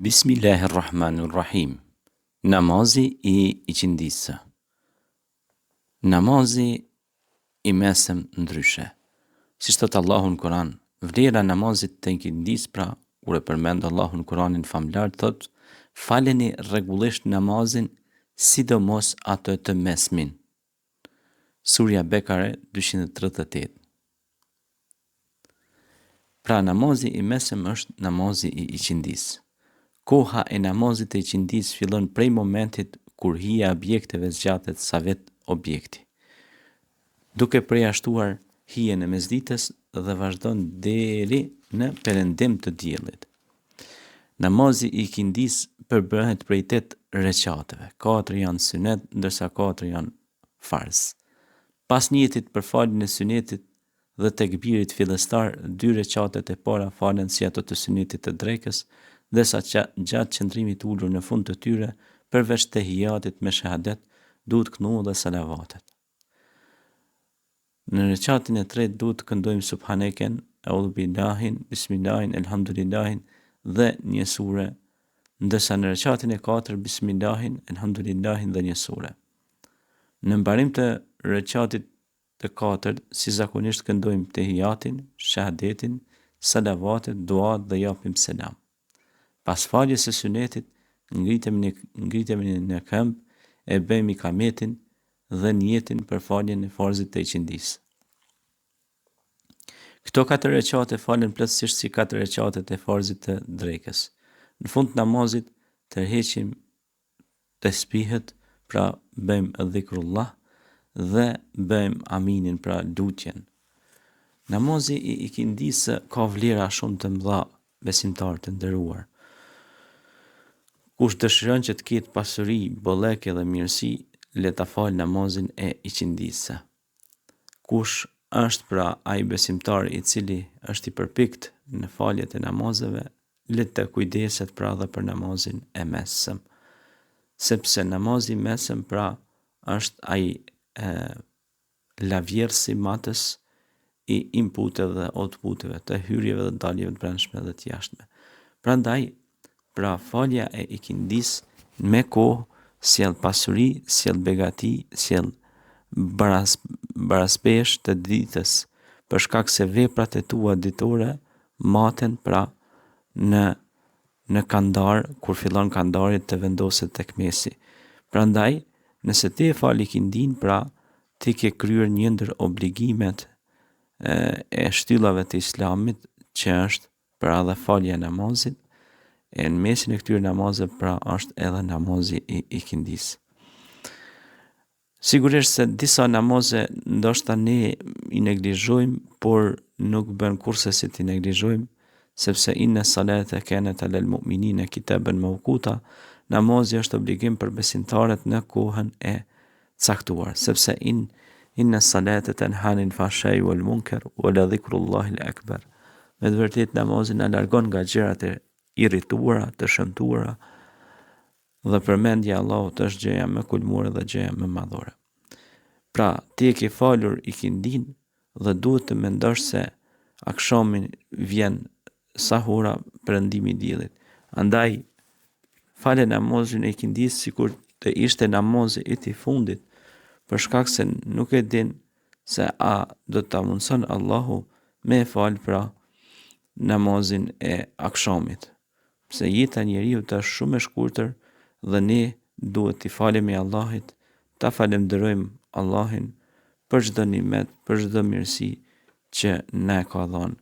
Bismillahirrahmanirrahim. Namazi i iqindisë. Namazi i mesëm ndryshe. Si thot Allahu në Kur'an, vlera namazit të iqindisë, pra kur e përmend Allahu në Kur'anin famlar, thot: faleni rregullisht namazin, sidomos atë të mesmin. Surja Bekare 238. Pra namazi i mesëm është namazi i iqindisë. Koha e namazit të iqindisë fillon prej momentit kur hija e objekteve zgjatet sa vet objekti, duke përjashtuar hijen e mesditës dhe vazhdon deri në perëndim të diellit. Namazi i iqindisë përbëhet prej 8 rekateve, 4 janë sunet ndërsa 4 janë farz. Pas niyetit për faljen e sunetit dhe tekbirit fillestar, 2 rekatet e para falen si ato të sunetit të drekës, dhe sa gjatë qëndrimit ulur në fund të tyre, përveç tehijatit me shahadet, duhet kënu dhe salavatet. Në rekatin e tretë duhet këndojmë subhaneken, audhu billahin, bismillahin, elhamdulillahin dhe një sure, ndërsa në rekatin e katërt bismillahin, elhamdulillahin dhe një sure. Në mbarim të rekatit të katërt, si zakonisht këndojmë tehijatin, shahadetin, salavatet, duat dhe japim selam. Pas faljes së sunetit, ngritemi në këmbë, e bëjmë ikametin dhe niyetin për faljen e farzit të iqindisë. Këto 4 rekate falen plotësisht si 4 rekatet e farzit të drekës. Në fund të namazit tërheqim tesbihet, pra bëjmë dhikrullah dhe bëjmë aminin, pra lutjen. Namazi i iqindisë ka vlera shumë të mëdha, besimtar të nderuar. Kush dëshiron që të ketë pasuri, bollëk dhe mirësi, le ta fal namazin e iqindisë. Kush është pra ai besimtar i cili është i përpikt në faljet e namazeve, le të kujdeset pra dhe për namazin e mesëm. Sepse namazi i mesëm pra është ai lavjersi matës i inputeve dhe outputeve, të hyrjeve dhe daljeve të brendshme dhe të jashtme. Prandaj, pra falja e iqindisë me kohë sjell pasuri, sjell begati, sjell barazpesh të ditës, për shkak se veprat e tua ditore maten pra në kandar, kur fillon kandari të vendoset tek mesi. Prandaj, nëse ti e fal iqindin, pra ti ke kryer një ndër obligimet e shtyllave të islamit, që është pra dhe falja e namazit, e në mesin e këtyre namazeve pra është edhe namazi i iqindisë. Sigurisht se disa namaze ndoshta ne i neglizhojmë, por nuk bën kurse si ti neglizhojmë, sepse inna salata kanat alal mu'minina kitaban mawquta, namazi është obligim për besimtarët në kohën e caktuar, sepse inna salata tanha anil fahsha'i wal munkar wa la dhikrullahil akbar. Me të vërtetë namazi na largon nga gjërat e irrituara, të shëmtuara, dhe përmendja e Allahut është gjëja më kulmore dhe gjëja më madhore. Pra, ti e ke falur iqindin dhe duhet të mendosh se akshamin vjen sahura, perëndimi i diellit. Andaj fale namazin e iqindisë sikur të ishte namazi i tij fundit, për shkak se nuk e din se a do ta mundson Allahu me e fal pra namazin e akshamit. Pse jeta e njeriu është shumë e shkurtër dhe ne duhet t'i falemi Allahit, ta falenderojmë Allahin për çdo nimet, për çdo mirësi që na e ka dhënë.